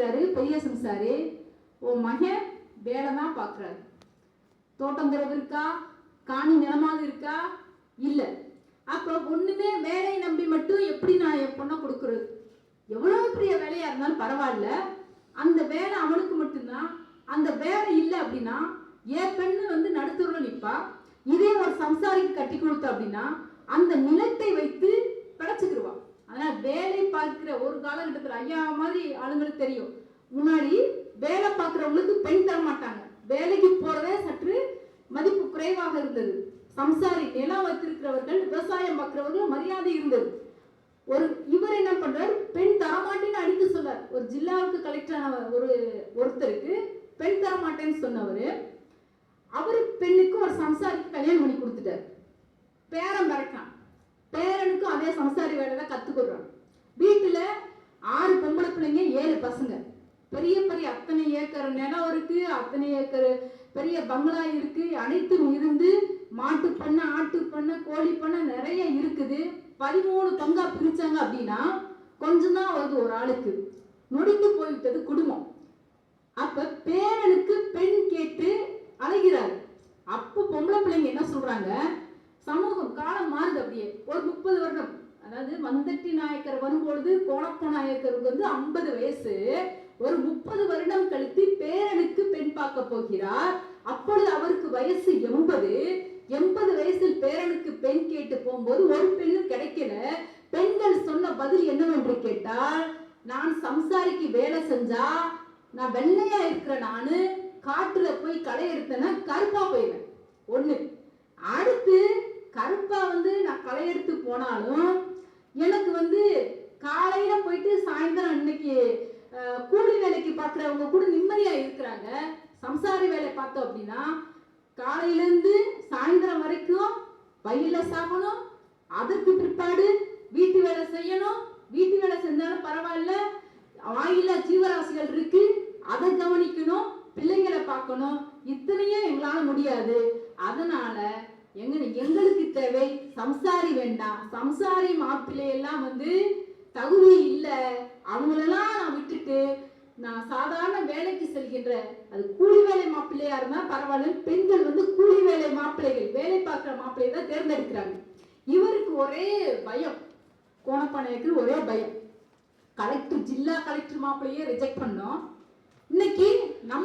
கேட்கிறாரு பெரிய சம்சாரி, உன் மகன் வேலை தான் பார்க்குறாரு, தோட்டம் திறவு இருக்கா, காணி நிலமாக இருக்கா, இல்லை. அப்போ ஒண்ணுமே வேலையை நம்பி மட்டும் எப்படி நான் என் பொண்ணை கொடுக்குறது? எவ்வளவு பெரிய வேலையா இருந்தாலும் பரவாயில்ல, அந்த வேலை அவனுக்கு மட்டும்தான். அந்த வேலை இல்லை அப்படின்னா என் பெண்ணு வந்து நடுத்தூர்ல நிற்பா. இதே ஒரு சம்சாரிக்கு கட்டி கொடுத்த அப்படின்னா அந்த நிலத்தை வைத்து படைச்சுக்கிடுவான். அதனால வேலை பார்க்கிற ஒரு காலகட்டத்தில் ஐயா மாதிரி ஆளுங்களுக்கு தெரியும், முன்னாடி வேலை பார்க்கிறவங்களுக்கு பெண் தர மாட்டாங்க, வேலைக்கு போறதே சற்று மதிப்பு குறைவாக இருந்தது. சம்சாரி நிலம் வைத்திருக்கிறவர்கள், விவசாயம் பார்க்கிறவர்கள் மரியாதை இருந்தது. இவர் என்ன பண்றாரு, பெண் தரமாட்டேன்னு அடித்து சொன்னார். ஒரு ஜில்லாவுக்கு கலெக்டரான ஒருத்தருக்கு பெண் தரமாட்டேன்னு சொன்னவர், அவரு பெண்ணுக்கு ஒரு சம்சாரிக்கு கல்யாணம் பண்ணி கொடுத்துட்டார். பேரன் பிறக்கான், பேரனுக்கும் அதே சம்சாரி வேலை தான் கத்துக்கிறான். வீட்டுல 6 பொம்பளை பிள்ளைங்க, 7 பசங்க. பெரிய பெரிய அத்தனை ஏக்கர் நிலம் இருக்கு, அத்தனை ஏக்கர் பெரிய பங்களா இருக்கு, அனைத்தும் இருந்து மாட்டு பண்ணை, ஆட்டு பண்ணை, கோழி பண்ணை நிறைய இருக்குது. 13 பங்கா பிரிச்சாங்க அப்படின்னா கொஞ்சம் தான் வருது ஒரு ஆளுக்கு. நொடித்து போய்விட்டது குடும்பம். அப்ப பேரனுக்கு பெண் கேட்டு அழைகிறாரு. அப்ப பொம்பளை பிள்ளைங்க என்ன சொல்றாங்க, சமூகம் காலம் மாறுது. அப்படியே ஒரு 30 வருடம், அதாவது வந்தட்டி நாயக்கர் வரும்பொழுது கோணப்ப நாயக்கருக்கு வந்து 50 வயசு. ஒரு 30 வருடம் கழித்து பேரனுக்கு பெண் பார்க்க போகிறார். அப்பொழுது அவருக்கு வயசு 80 வயசில் பேரனுக்கு பெண் கேட்டு போகும்போது ஒரு பெண்ணும் கிடைக்கல. பெண்கள் சொன்ன பதில் என்னவென்று கேட்டால், நான் சம்சாரிக்கு வேலை செஞ்சா நான் வெள்ளையா இருக்கிற, நானு காட்டுல போய் களை எடுத்தேன்னா கருப்பா போயிடுவேன். ஒண்ணு. அடுத்து கருப்பா வந்து நான் களை எடுத்து போனாலும் எனக்கு வந்து காலையில போயிட்டு சாயந்தரம் இன்னைக்கு கூலி வேலைக்கு பார்க்குறவங்க கூட நிம்மதியா இருக்கிறாங்க. சம்சாரி வேலை பார்த்தோம் அப்படின்னா காலையில இருந்து சாயந்தரம் வரைக்கும் வயல்ல சாகணும், அதற்கு பிற்பாடு வீட்டு வேலை செய்யணும். வீட்டு வேலை செஞ்சாலும் பரவாயில்ல, வாயில ஜீவராசிகள் இருக்கு, அதை கவனிக்கணும், பிள்ளைங்களை பார்க்கணும். இத்தனையும் எங்களால முடியாது. அதனால எங்களுக்கு தேவை சம்சாரி வேண்டாம். சம்சாரி மாப்பிள்ளையெல்லாம் வந்து தகுதி இல்லை, அவங்களெல்லாம் நான் விட்டுட்டு நான் சாதாரண வேலைக்கு செல்கின்ற, அது கூலி வேலை மாப்பிள்ளையா இருந்தா பரவாயில்ல, பெண்கள் வந்து கூலி வேலை மாப்பிள்ளைகள், வேலை பார்க்கிற மாப்பிள்ளையை தான் தேர்ந்தெடுக்கிறாங்க. இவருக்கு ஒரே பயம், கோணப்பானைக்கு ஒரே பயம், கலெக்டர், ஜில்லா கலெக்டர் மாப்பிள்ளையே ரிஜெக்ட் பண்ணோம். இன்னைக்கு நம்ம